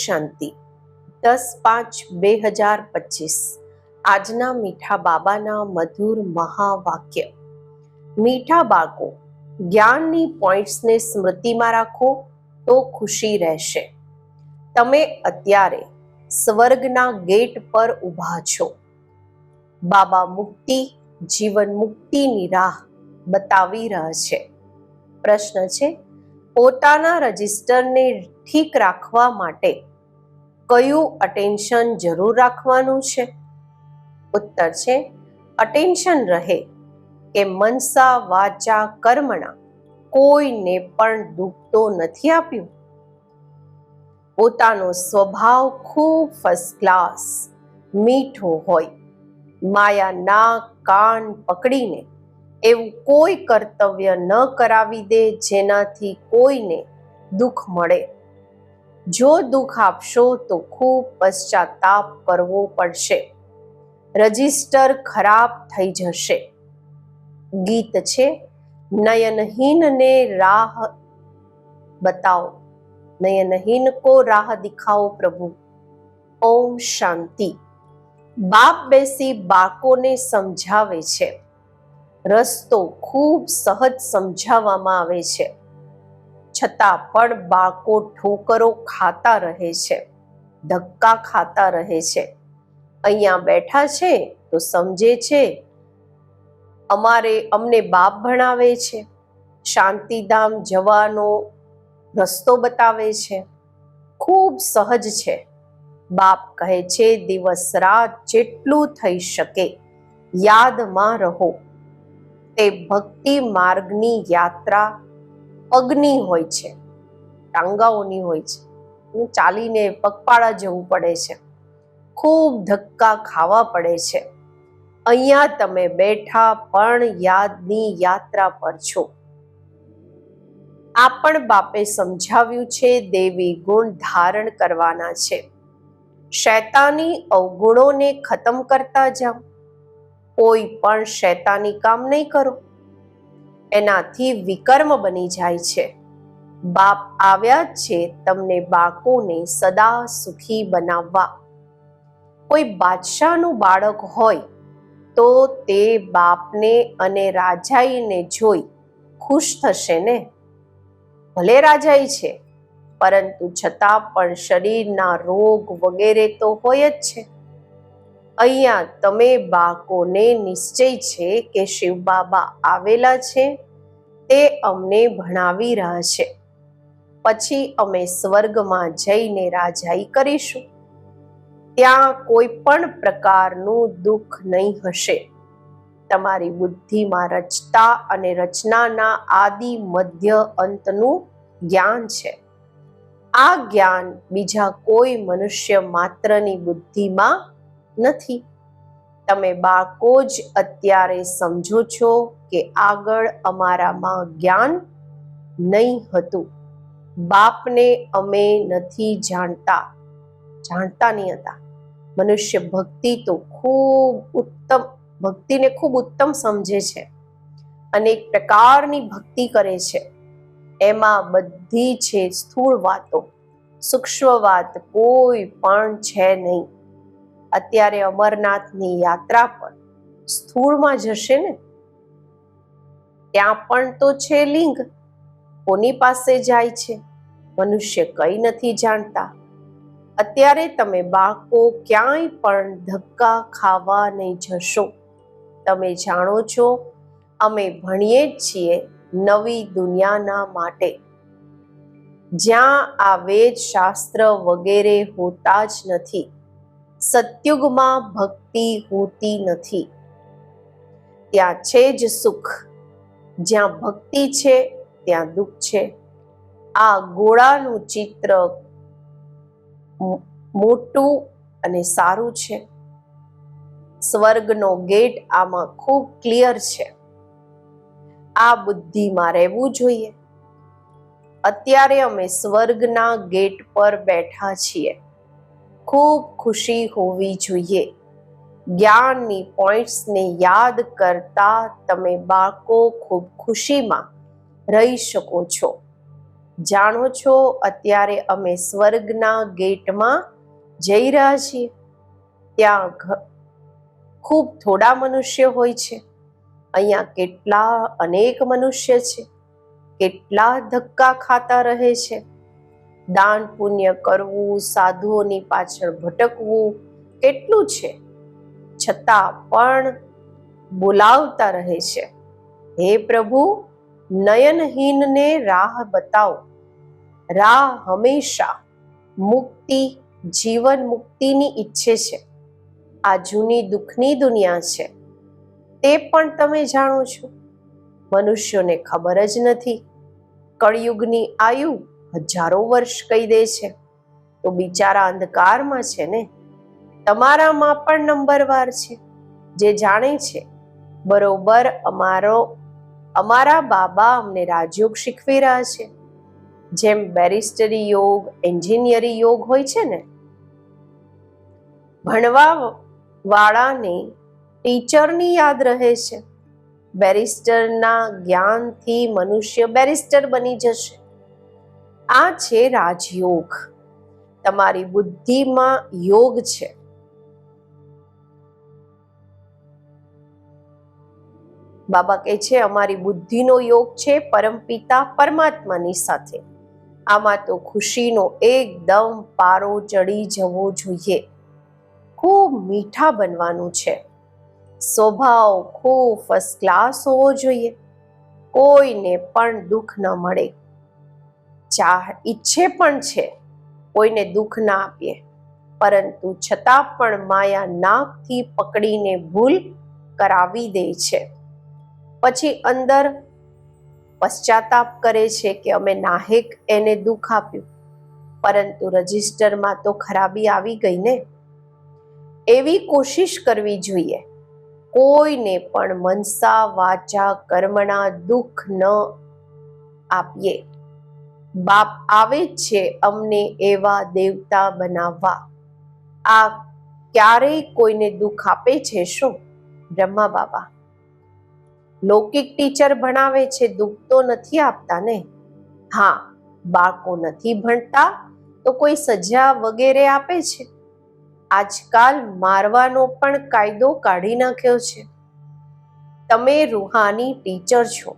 શાંતિ 10/5/2025 આજના મીઠા બાબાના મધુર મહાવાક્ય। મીઠા બાળકો, જ્ઞાનની પોઈન્ટ્સને સ્મૃતિમાં રાખો તો ખુશી રહેશે। તમે અત્યારે સ્વર્ગના ગેટ પર ઊભા છો। બાબા મુક્તિ, જીવન મુક્તિની રાહ બતાવી રહ્યા છે। પ્રશ્ન છે, પોતાના રજિસ્ટરને ઠીક રાખવા માટે કયું અટેન્શન જરૂર રાખવાનું છે? ઉત્તર છે, અટેન્શન રહે કે મનસા વાચા કર્મણા કોઈને પણ દુઃખ તો નથી આપ્યું। પોતાનો સ્વભાવ ખૂબ ફર્સ્ટ ક્લાસ મીઠો હોય। માયા નાક કાન પકડીને એવું કોઈ કર્તવ્ય ન કરાવી દે જેનાથી કોઈને દુઃખ મળે। જો દુઃખ આપશો તો ખૂબ પશ્ચાતાપ કરવો પડશે। રજિસ્ટર ખરાબ થઈ જશે। ગીત છે, નયનહીનને રાહ બતાવો, નયનહીન કો રાહ દિખાઓ પ્રભુ। ઓમ શાંતિ। બાપ બેસી બાળકોને સમજાવે છે। રસ્તો ખૂબ સહજ સમજાવવામાં આવે છે, છતાં પણ બાળકો ઠોકરો ખાતા રહે છે, ધક્કા ખાતા રહે છે। અહીંયા બેઠા છે તો સમજે છે અમને બાપ ભણાવે છે, શાંતિધામ જવાનો રસ્તો બતાવે છે, ખૂબ સહજ છે। બાપ કહે છે, દિવસ રાત જેટલું થઈ શકે યાદમાં રહો। તે ભક્તિ માર્ગની યાત્રા પગની હોય છે, ટાંગાઓની હોય છે, ચાલીને પગપાળા જવું પડે છે, ખૂબ ધક્કા ખાવા પડે છે। અહીંયા તમે બેઠા પણ યાદની યાત્રા પર છો। આ પણ બાપે સમજાવ્યું છે, દેવી ગુણ ધારણ કરવાના છે। શૈતાની અવગુણોને ખતમ કરતા જાઓ। કોઈ પણ શૈતાની કામ નહીં કરો, એનાથી વિકર્મ બની જાય છે। બાપ આવ્યા છે તમને બાળકોને સદા સુખી બનાવવા। કોઈ બાદશાહનું બાળક હોય તો તે બાપને અને રાજાઈને જોઈ ખુશ થશે ને? ભલે રાજાઈ છે, પરંતુ છતાં પણ શરીરના રોગ વગેરે તો હોય જ છે। અહીંયા તમે બાળકોને નિશ્ચય છે કે શિવ બાબા આવેલા છે, તે અમને ભણાવી રહ્યા છે, પછી અમે સ્વર્ગમાં જઈને રાજાઈ કરીશું। ત્યાં કોઈ પણ પ્રકારનું દુઃખ નહીં હશે। તમારી બુદ્ધિમાં રચતા અને રચનાના આદિ મધ્ય અંતનું જ્ઞાન છે। આ જ્ઞાન બીજા કોઈ મનુષ્ય માત્રની બુદ્ધિમાં નથી। તમે બાળકો જ અત્યારે સમજો છો કે આગળ અમારામાં જ્ઞાન નહીં હતું। બાપને અમે નથી જાણતા નહીં હતા। મનુષ્ય ભક્તિને ખૂબ ઉત્તમ સમજે છે, અનેક પ્રકારની ભક્તિ કરે છે। એમાં બધી છે સ્થૂળ વાતો, સૂક્ષ્મ વાત કોઈ પણ છે નહીં। અત્યારે અમરનાથની યાત્રા પર સ્થૂળમાં જશે ને, ત્યાં પણ તો છે લિંગ, કોની પાસે જાય છે? મનુષ્ય કંઈ નથી જાણતા। અત્યારે તમે બાળકો ક્યાંય પણ ધક્કા ખાવા નહીં જશો। તમે જાણો છો અમે ભણીએ જ છીએ નવી દુનિયાના માટે, જ્યાં આ વેદ શાસ્ત્ર વગેરે હોતા જ નથી। સતયુગમાં ભક્તિ હોતી નથી, ત્યાં છે જ સુખ। જ્યાં ભક્તિ છે ત્યાં દુઃખ છે। આ ગોળાનું ચિત્ર મોટું અને સારું છે। સ્વર્ગનો ગેટ આમાં ખૂબ ક્લિયર છે। આ બુદ્ધિમાં રહેવું જોઈએ। અત્યારે અમે સ્વર્ગના ગેટ પર બેઠા છીએ। ખૂબ ખુશી હોવી જોઈએ। જ્ઞાનની પોઈન્ટ્સને યાદ કરતા તમે બાળકો ખૂબ ખુશીમાં રહી શકો છો। જાણો છો, અત્યારે અમે સ્વર્ગના ગેટમાં જઈ રહ્યા છીએ. ત્યાં ખૂબ થોડા મનુષ્ય હોય છે. અહીંયા કેટલા અનેક મનુષ્ય છે. કેટલા ધક્કા ખાતા રહે છે. દાન પુણ્ય કરવું, સાધુઓની પાછળ ભટકવું કેટલું છે, છતાં પણ બોલાવતા રહે છે, હે પ્રભુ, નયનહીનને રાહ બતાવો. રાહ હંમેશા મુક્તિ, જીવન મુક્તિની ઈચ્છે છે. આ જૂની દુઃખની દુનિયા છે, તે પણ તમે જાણો છો. મનુષ્યોને ખબર જ નથી. કળિયુગની આયુ હજારો વર્ષ કહી દે છે, તો બિચારા અંધકારમાં છે ને. તમારામાં પણ નંબરવાર છે, જે જાણે છે બરોબર. અમારા બાબા અમને રાજયોગ શીખવી રહ્યા છે. જેમ બેરિસ્ટરી યોગ, એન્જિનિયરિંગ યોગ હોય છે ને, ભણવા વાળાને ટીચરની યાદ રહે છે. બેરિસ્ટરના જ્ઞાનથી મનુષ્ય બેરિસ્ટર બની જશે. આ છે રાજયોગ. તમારી બુદ્ધિમાં યોગ છે. બાબા કહે છે, અમારી બુદ્ધિનો યોગ છે પરમપિતા પરમાત્માની સાથે. આમાં તો ખુશીનો એકદમ પારો ચડી જવો જોઈએ. ખૂબ મીઠા બનવાનું છે. સ્વભાવ ખૂબ ફર્સ્ટ ક્લાસ હોવો જોઈએ. કોઈને પણ દુઃખ ન મળે. ઈચ્છે પણ છે કોઈને દુઃખ ના આપીએ, પરંતુ છતાં પણ માયા નાકથી પકડીને ભૂલ કરાવી દે છે. પછી અંદર પશ્ચાતાપ કરે છે કે અમે નાહેક એને દુઃખ આપ્યું, પરંતુ રજિસ્ટરમાં તો ખરાબી આવી ગઈ ને. એવી કોશિશ કરવી જોઈએ કોઈને પણ મનસા વાચા કર્મણા દુઃખ ન આપીએ. બાપ આવે છે અમને એવા દેવતા બનાવવા. આ ક્યારેય કોઈને દુઃખ આપે છે શું? બ્રહ્મા બાબા લૌકિક ટીચર ભણાવે છે, દુઃખ તો નથી આપતા ને. હા, બાળકો નથી ભણતા તો કોઈ સજા વગેરે આપે છે. આજકાલ મારવાનો પણ કાયદો કાઢી નાખ્યો છે. તમે રૂહાની ટીચર છો.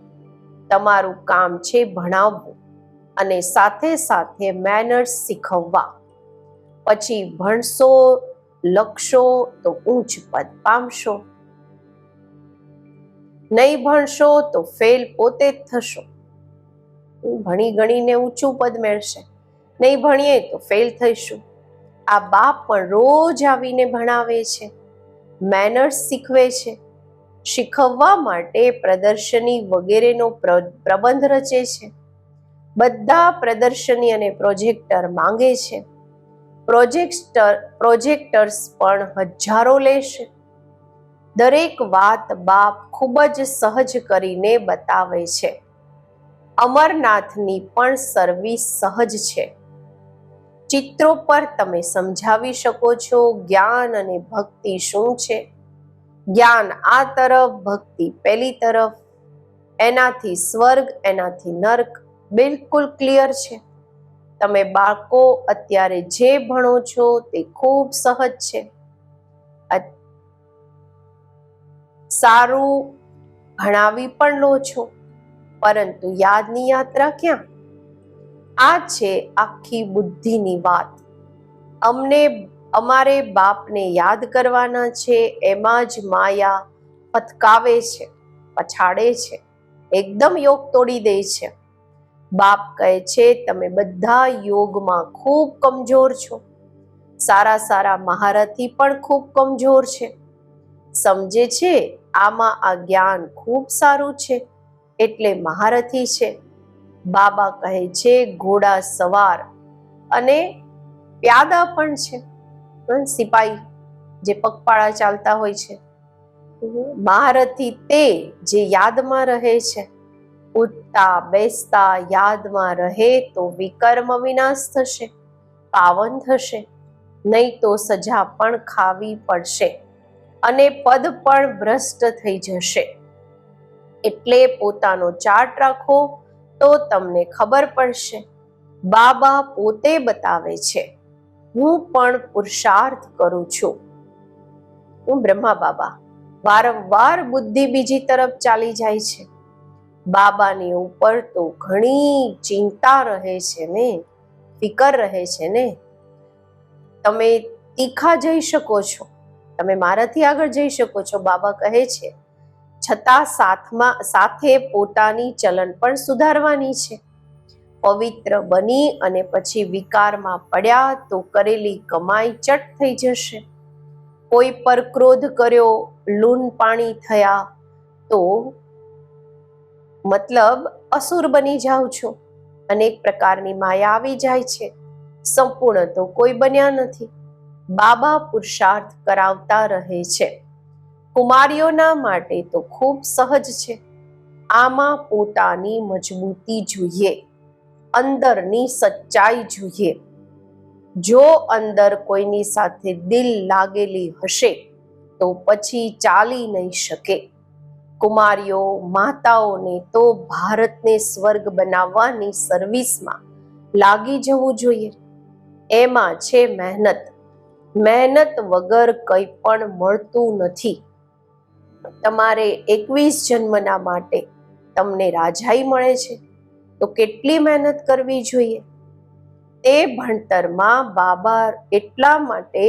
તમારું કામ છે ભણાવવું અને સાથે સાથે મેનર્સ શીખવવા. પછી ભણશો, લખશો તો ઊંચ પદ પામશો. નહીં ભણશો તો ફેલ પોતે જ થશો. ભણી ગણીને ઊંચું પદ મેળશે, નહીં ભણીએ તો ફેલ થઈશું. આ બાપ પણ રોજ આવીને ભણાવે છે, મેનર્સ શીખવે છે. શીખવવા માટે પ્રદર્શની વગેરેનો પ્રબંધ રચે છે. બધા પ્રદર્શની અને પ્રોજેક્ટર માંગે છે. પ્રોજેક્ટર્સ પણ હજારો લેશે. દરેક વાત બાપ ખૂબ જ સહજ કરીને બતાવે છે. અમરનાથની પણ સર્વિસ સહજ છે. ચિત્રો પર તમે સમજાવી શકો છો જ્ઞાન અને ભક્તિ શું છે. જ્ઞાન આ તરફ, ભક્તિ પેલી તરફ. એનાથી સ્વર્ગ, એનાથી નર્ક બિલકુલ ક્લિયર છે. તમે બાળકો અત્યારે જે ભણો છો તે ખૂબ સહજ છે. સારું ભણાવી પણ લો છો, પરંતુ યાદની યાત્રા ક્યાં? આ છે આખી બુદ્ધિની વાત. અમારે બાપને યાદ કરવાના છે, એમાં જ માયા પથકાવે છે, પછાડે છે, એકદમ યોગ તોડી દે છે. બાપ કહે છે તમે બધા યોગમાં ખૂબ કમજોર છો. સારા સારા મહારથી પણ ખૂબ કમજોર છે. સમજે છે આમાં આ જ્ઞાન ખૂબ સારું છે એટલે મહારથી છે. બાબા કહે છે ઘોડા સવાર અને પ્યાદા પણ છે. સિપાઈ જે પગપાળા ચાલતા હોય છે. મહારથી તે જે યાદમાં રહે છે. ઉઠતા બેસતા યાદમાં રહે તો વિકર્મ વિનાશ થશે, પાવન થશે. નહીં તો સજા પણ ખાવી પડશે અને પદ પણ ભ્રષ્ટ થઈ જશે. એટલે પોતાનો ચાર્ટ રાખો તો તમને ખબર પડશે. બાબા પોતે બતાવે છે, હું પણ પુરુષાર્થ કરું છું. હું બ્રહ્મા બાબા. વારંવાર બુદ્ધિ બીજી તરફ ચાલી જાય છે. બાબાની ઉપર તો ઘણી ચિંતા રહે છે ને, ફિકર રહે છે ને. તમે તીખા જઈ શકો છો, તમે મારાથી આગળ જઈ શકો છો, બાબા કહે છે, છતાં સાથે પોતાની ચલણ પણ સુધારવાની છે. પવિત્ર બની અને પછી વિકારમાં પડ્યા તો કરેલી કમાઈ ચટ થઈ જશે. કોઈ પર ક્રોધ કર્યો, લૂન પાણી થયા તો મતલબ અસુર બની જાઓ છો. અનેક પ્રકારની માયા આવી જાય છે. સંપૂર્ણ તો કોઈ બન્યા નથી. બાબા પુરુષાર્થ કરાવતા રહે છે. કુમારીઓના માટે તો ખૂબ સહજ છે. આમાં પોતાની મજબૂતી જોઈએ, અંદરની સચ્ચાઈ જોઈએ. જો અંદર કોઈની સાથે દિલ લાગેલી હશે તો પછી ચાલી નહીં શકે. કુમારીઓ માતાઓને તો ભારતને સ્વર્ગ બનાવવાની સર્વિસમાં લાગી જવું જોઈએ. એમાં છે મહેનત. મહેનત વગર કંઈ પણ મળતું નથી. તમારે 21 જન્મના માટે તમને રાજાઈ મળે છે તો કેટલી મહેનત કરવી જોઈએ. તે ભણતરમાં બાબા એટલા માટે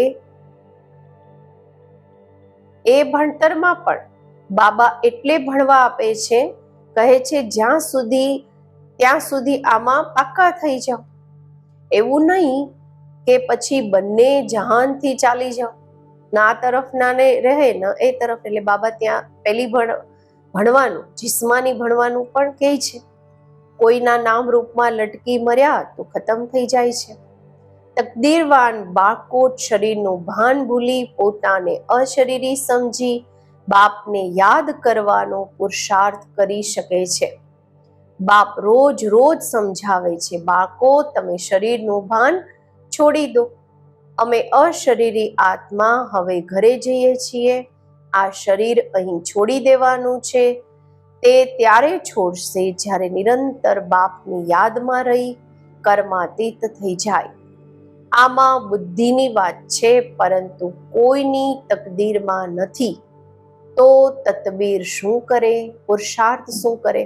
પણ બાબા એટલે ભણવા આપે છે, કહે છે ત્યાં સુધી આમાં પાક્કા થઈ જાઓ. એવું નહીં કે પછી બંને જહાનથી ચાલી જાઓ, ના તરફ નાને રહે ન એ તરફ. એટલે બાબા ત્યાં પેલી ભણવાનું, જિસ્માની ભણવાનું પણ કહે છે. કોઈના નામ રૂપમાં લટકી મર્યા તો ખતમ થઈ જાય છે. તકદીરવાન બાળકો શરીરનું ભાન ભૂલી પોતાને અશરીરી સમજી બાપને યાદ કરવાનો પુરુષાર્થ કરી શકે છે. બાપ રોજ સમજાવે છે, બાળકો તમે શરીરનું ભાન છોડી દો. અમે અશરીરી આત્મા હવે ઘરે જઈએ છીએ. આ શરીર અહીં છોડી દેવાનું છે. તે ત્યારે છોડશે જ્યારે નિરંતર બાપની યાદમાં રહી કર્માતીત થઈ જાય. આમાં બુદ્ધિની વાત છે, પરંતુ કોઈની તકદીરમાં નથી. તો તદબીર શું કરે, પુરુષાર્થ શું કરે?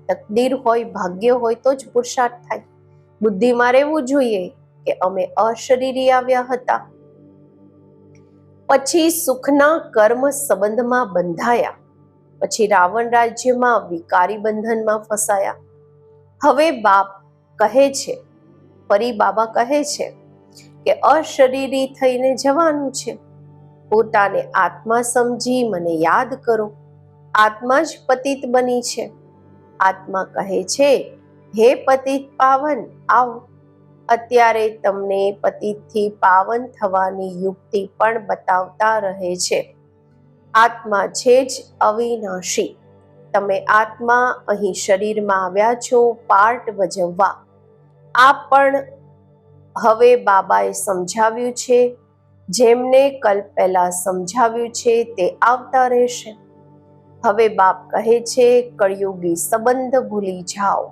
તકદીર હોય, ભાગ્ય હોય તો જ પુરુષાર્થ થાય. બુદ્ધિમાં રહેવું જોઈએ કે અમે અશરીરી આવ્યા હતા. પછી સુખના કર્મ સંબંધમાં બંધાયા. પછી રાવણ રાજ્યમાં વિકારી બંધનમાં ફસાયા. હવે બાપ કહે છે, ફરી બાબા કહે છે કે અશરીરી થઈને જવાનું છે. પોતાને આત્મા સમજી મને યાદ કરો. આત્મા જ પતિત બની છે. આત્મા કહે છે, હે પતિત પાવન આવો. અત્યારે તમને પતિતથી પાવન થવાની યુક્તિ પણ બતાવતા રહે છે. આત્મા છે જ અવિનાશી. તમે આત્મા અહીં શરીરમાં આવ્યા છો પાર્ટ ભજવવા. આ પણ હવે બાબાએ સમજાવ્યું છે. જેમને કલ્પ પહેલા સમજાવ્યું છે તે આવતા રહેશે. હવે બાપ કહે છે, કળિયુગી સંબંધ ભૂલી જાઓ.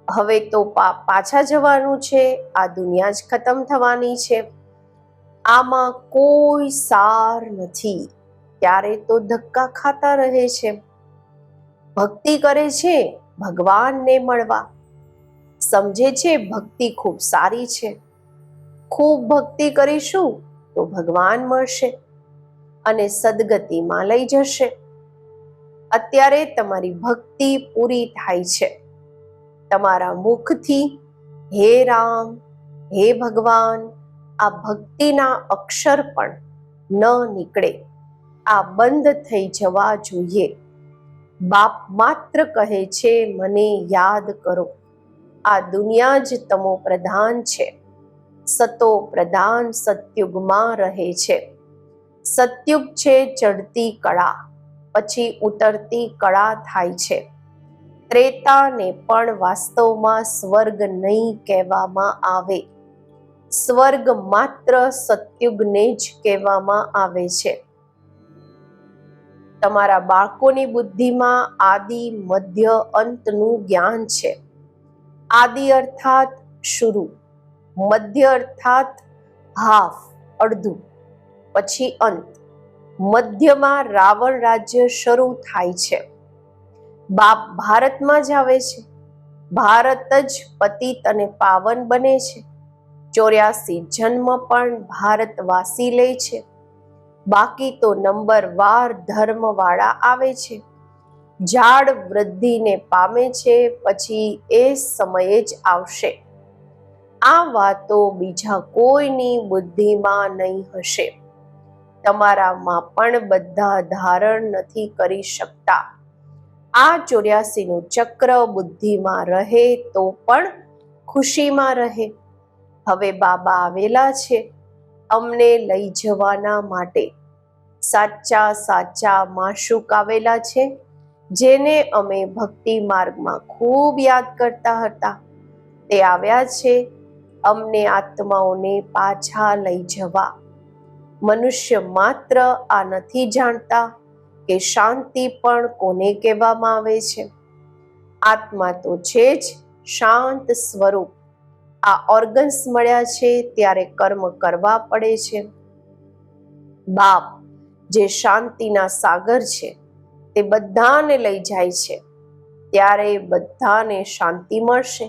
હવે તો પાછા જવાનું છે. આ દુનિયા જ ખતમ થવાની છે. આમાં કોઈ સાર નથી. ત્યારે તો ધક્કા ખાતા રહે છે. ભક્તિ કરે છે ભગવાનને મળવા. સમજે છે ભક્તિ ખૂબ સારી છે. ખૂબ ભક્તિ કરીશું તો ભગવાન મળશે અને સદગતિમાં લઈ જશે. અત્યારે તમારી ભક્તિ પૂરી થાય છે. તમારા મુખથી હે રામ, હે ભગવાન, આ ભક્તિના અક્ષર પણ ન નીકળે. આ બંધ થઈ જવા જોઈએ. બાપ માત્ર કહે છે, મને યાદ કરો. આ દુનિયા જ તમો પ્રધાન છે. સતો પ્રધાન સતયુગમાં રહે છે. સતયુગ છે ચડતી કળા, પછી ઉતરતી કળા થાય છે. ત્રેતાને પણ વાસ્તવમાં સ્વર્ગ નહીં કહેવામાં આવે. સ્વર્ગ માત્ર સતયુગને જ કહેવામાં આવે છે. તમારા બાળકોની બુદ્ધિમાં આદિ, મધ્ય, અંતનું જ્ઞાન છે. આદિ અર્થાત શરૂ, મધ્ય અર્થાત હાફ, અડધું, પછી અંત. મધ્યમાં રાવણ રાજ્ય શરૂ થાય છે. બાપ ભારતમાં જ આવે છે. ભારત જ પતિત અને પાવન બને છે. 84 જન્મ પણ ભારતવાસી લે છે. બાકી તો નંબરવાર ધર્મવાળા આવે છે. ઝાડ વૃદ્ધિને પામે છે, પછી એ સમયે જ આવશે. આ વાતો બીજા કોઈની બુદ્ધિમાં નહીં હશે. તમારામાં પણ બધા ધારણ નથી કરી શકતા. આ 84નું ચક્ર બુદ્ધિમાં રહે તો પણ ખુશીમાં રહે. હવે બાબા આવેલા છે અમને લઈ જવાના માટે. સાચા સાચા માશુક આવેલા છે, જેને અમે ભક્તિ માર્ગમાં ખૂબ યાદ કરતા હતા. તે આવ્યા છે અમને આત્માઓને પાછા લઈ જવા. મનુષ્ય માત્ર આ નથી જાણતા કે શાંતિ પણ કોને કહેવામાં આવે છે. આત્મા તો છે જ શાંત સ્વરૂપ. આ ઓર્ગન્સ મળ્યા છે ત્યારે કર્મ કરવા પડે છે. બાપ જે શાંતિના સાગર છે તે બધાને લઈ જાય છે, ત્યારે બધાને શાંતિ મળશે.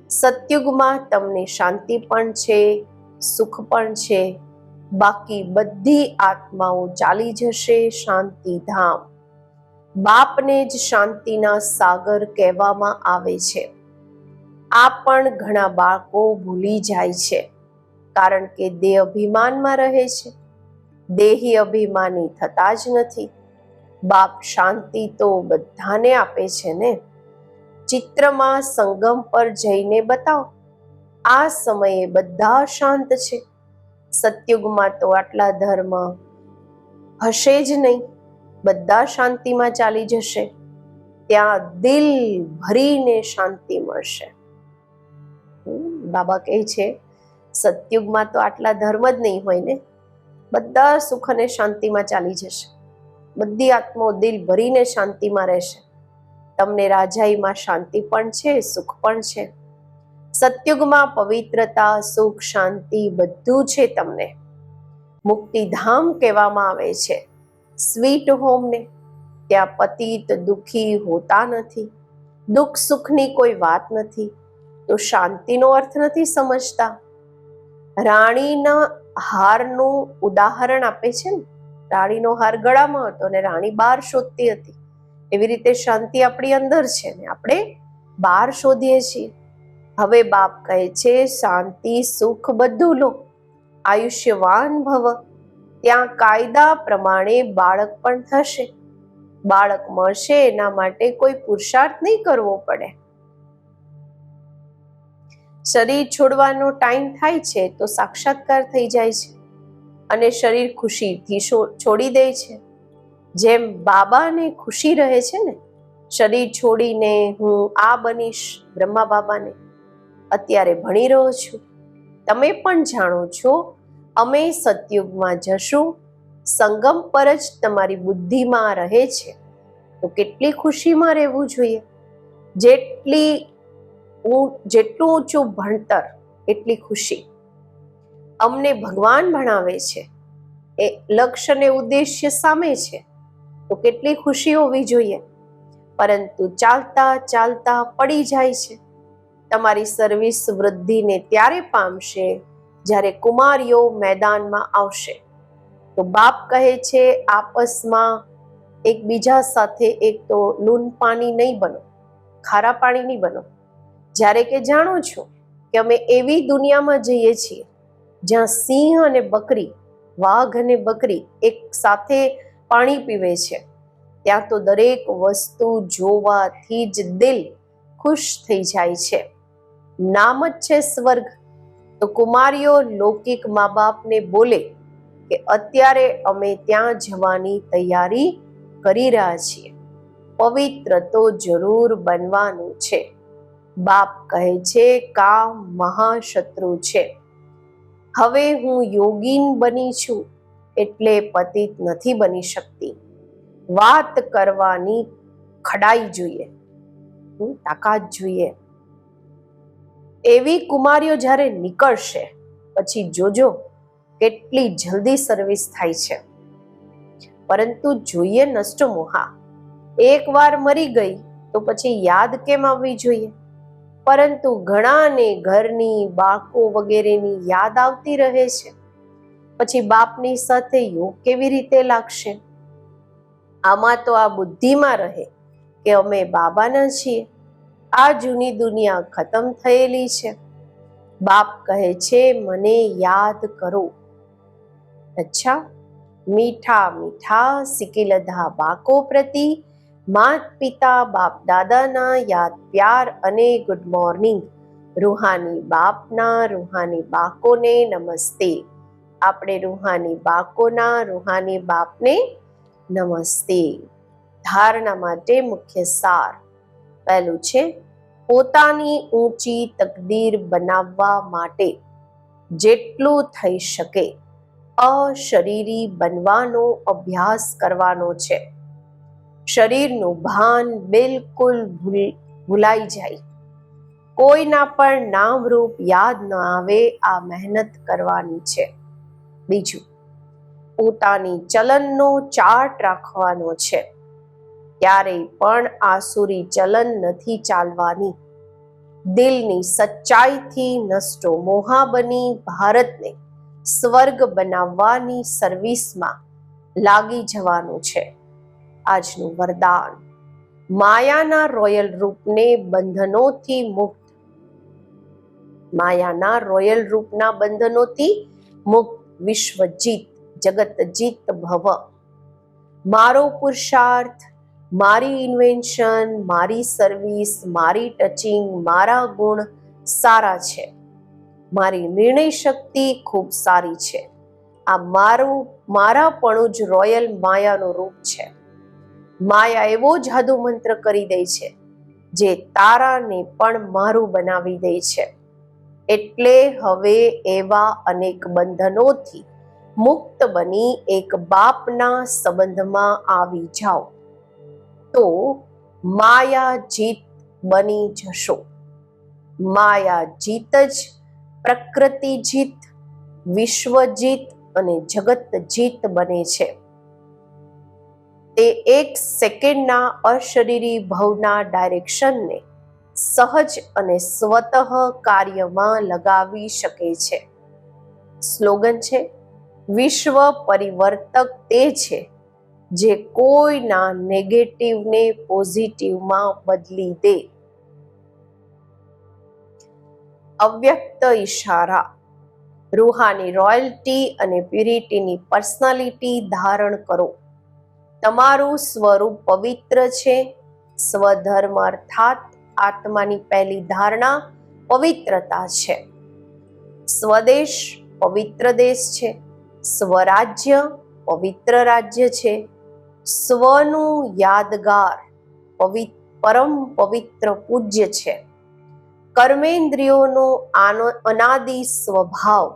સતયુગમાં તમને શાંતિ પણ છે, સુખ પણ છે. બાકી બધી આત્માઓ ચાલી જશે શાંતિધામ. બાપને જ શાંતિના સાગર કહેવામાં આવે છે. આ પણ ઘણા બાળકો ભૂલી જાય છે, કારણ કે દેહ અભિમાનમાં રહે છે. દેહી અભિમાની થતા જ નથી. બાપ શાંતિ તો બધાને આપે છે ને. ચિત્રમાં સંગમ પર જઈને બતાવો. આ સમયે બધા શાંત છે. સતયુગમાં તો આટલા ધર્મ હશે જ નહીં. બધા શાંતિમાં ચાલી જશે. ત્યાં દિલ ભરીને શાંતિ મળશે. બાબા કહે છે સતયુગમાં તો આટલા ધર્મ જ નહીં હોય ને. બધા સુખ અને શાંતિમાં ચાલી જશે. બધી આત્માઓ દિલ ભરીને શાંતિમાં રહેશે. તમને રાજાઈમાં શાંતિ પણ છે, સુખ પણ છે. સતયુગમાં પવિત્રતા, સુખ, શાંતિ બધું છે તમને. મુક્તિધામ કહેવામાં આવે છે સ્વીટ હોમને. ત્યાં પતિત દુઃખી હોતા નથી. દુઃખ સુખની કોઈ વાત નથી. તો શાંતિનો અર્થ નથી સમજતા. રાણીના હારનું ઉદાહરણ આપે છે ને. રાણીનો હાર ગળામાં હતો અને રાણી બહાર શોધતી હતી. એવી રીતે શાંતિ આપણી અંદર છે ને આપણે બહાર શોધીએ છીએ. હવે બાપ કહે છે શાંતિ સુખ બધું લો, આયુષ્યવાન ભવ. ત્યાં કાયદા પ્રમાણે બાળક પણ થશે. બાળક મળશે એના માટે કોઈ પુરુષાર્થ નહીં કરવો પડે. શરીર છોડવાનો ટાઈમ થાય છે તો સાક્ષાત્કાર થઈ જાય છે અને શરીર ખુશીથી છોડી દે છે. જેમ બાબાને ખુશી રહે છે ને, શરીર છોડીને હું આ બનીશ બ્રહ્મા બાબાને. અત્યારે ભણી રહ્યો છું. તમે પણ જાણો છો અમે સતયુગમાં જશું. સંગમ પર જ તમારી બુદ્ધિમાં રહે છે તો કેટલી ખુશીમાં રહેવું જોઈએ. જેટલું ઊંચું ભણતર એટલી ખુશી. અમને ભગવાન ભણાવે છે, એ લક્ષ્ય ને ઉદ્દેશ્ય સામે છે તો કેટલી ખુશી હોવી જોઈએ. પરંતુ ચાલતા ચાલતા પડી જાય છે. તમારી સર્વિસ વૃદ્ધિને ત્યારે પામશે જ્યારે કુમારીઓ મેદાનમાં આવશે. તો બાપ કહે છે આપસમાં એકબીજા સાથે એક તો લૂન પાણી નહીં બનો, ખારા પાણી નહીં બનો. જ્યારે કે જાણો છો કે અમે એવી દુનિયામાં જઈએ છીએ જ્યાં સિંહ અને બકરી, વાઘ અને બકરી એક સાથે પાણી પીવે છે. ત્યાં તો દરેક વસ્તુ જોવાથી જ દિલ ખુશ થઈ જાય છે. નામ જ છે સ્વર્ગ. તો કુમારીઓ લૌકિક મા બાપને બોલે કે અત્યારે અમે ત્યાં જવાની તૈયારી કરી રહ્યા છીએ. પવિત્ર તો જરૂર બનવાનું છે. બાપ કહે છે કામ મહાશત્રુ છે. હવે હું યોગીન બની છું એટલે પતિત નથી બની શકતી. વાત કરવાની ખડાઈ જોઈએ, તાકાત જોઈએ. એવી કુમારીઓ જ્યારે નીકળશે પછી જોજો કેટલી જલ્દી સર્વિસ થાય છે. પરંતુ જોઈએ નષ્ટ મોહા, એકવાર મરી ગઈ તો પછી યાદ કેમ આવવી જોઈએ? પરંતુ ઘણાને ઘરની બાળકો વગેરેની યાદ આવતી રહે છે. પછી બાપની સાથે યોગ કેવી રીતે લાગશે? આમાં તો આ બુદ્ધિમાં રહે કે અમે બાબાના છીએ, આ જૂની દુનિયા ખતમ થયેલી છે. બાપ કહે છે મને યાદ કરો. અચ્છા, મીઠા મીઠા સિકિલધા બાકો પ્રતિ માત પિતા બાપ દાદાના યાદ પ્યાર અને ગુડ મોર્નિંગ. રૂહાની બાપના રૂહાની બાકોને નમસ્તે. આપણે રૂહાની બાકોના રૂહાની બાપને નમસ્તે. ધારણા માટે મુખ્ય સાર. પહેલું છે પોતાની ઊંચી તકદીર બનાવવા માટે જેટલું થઈ શકે અશરીરી બનવાનો અભ્યાસ કરવાનો છે. શરીરનું ભાન બિલકુલ ભૂલાઈ જાય, કોઈના પણ નામ રૂપ યાદ ન આવે, આ મહેનત કરવાની છે. બીજું, પોતાની ચલનનો ચાર્ટ રાખવાનો છે. ક્યારેય પણ આસુરી ચલન નથી ચાલવાની. દિલની સચ્ચાઈથી નષ્ટો મોહા બની ભારતને સ્વર્ગ બનાવવાની સર્વિસમાં લાગી જવાનું છે. આજનું વરદાન, માયાના રોયલ રૂપને બંધનોથી મુક્ત, માયાના રોયલ રૂપના બંધનોથી મુક્ત વિશ્વજીત જગતજીત ભવ. મારો પુરુષાર્થ, મારી ઇન્વેન્શન, મારી સર્વિસ, મારી ટચિંગ, મારા ગુણ સારા છે. મારી નિર્ણય શક્તિ ખૂબ સારી છે. આ મારાપણું જ રોયલ માયાનું રૂપ છે. માયા એવો જાદુ મંત્ર કરી દે છે જે તારાને પણ મારું બનાવી દે છે. એટલે હવે એવા અનેક બંધનોથી મુક્ત બની એક બાપના સંબંધમાં આવી જાઓ તો માયા જીત બની જશો. માયા જીત જ પ્રકૃતિ જીત, વિશ્વ જીત અને જગત જીત બને છે. તે એક સેકન્ડના અશરીરી ભવના ડાયરેક્શનને સહજ અને સ્વતઃ કાર્યમાં લગાવી શકે છે. સ્લોગન છે, વિશ્વ પરિવર્તક તે છે જે કોઈના નેગેટિવને પોઝિટિવમાં બદલી દે. અવ્યક્ત ઈશારા. રૂહાની રોયલ્ટી અને પ્યુરિટીની પર્સનાલિટી ધારણ કરો. તમારું સ્વરૂપ પવિત્ર છે. સ્વધર્મ અર્થાત આત્માની પહેલી ધારણા પવિત્રતા છે. સ્વદેશ પવિત્ર દેશ છે. સ્વરાજ્ય પવિત્ર રાજ્ય છે. સ્વનું યાદગાર પરમ પવિત્ર પૂજ્ય છે. કર્મેન્દ્રિયોનો અનાદિ સ્વભાવ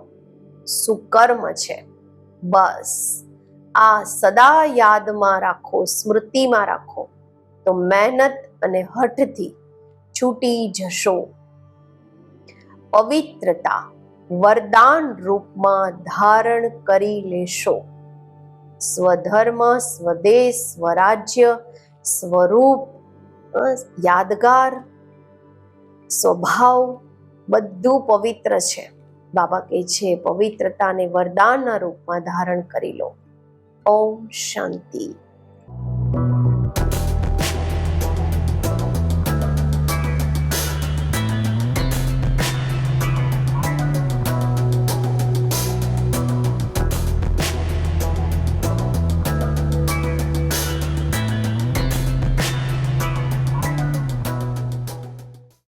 સુકર્મ છે. બસ આ સદા યાદમાં રાખો, સ્મૃતિમાં રાખો તો મહેનત અને હઠથી છૂટી જશો. પવિત્રતા વરદાન રૂપમાં ધારણ કરી લેશો. સ્વધર્મ, સ્વદેશ, સ્વરાજ્ય, સ્વરૂપ, યાદગાર, સ્વભાવ બધું પવિત્ર છે. બાબા કહે છે પવિત્રતાને વરદાનના રૂપમાં ધારણ કરી લો. ઓમ શાંતિ.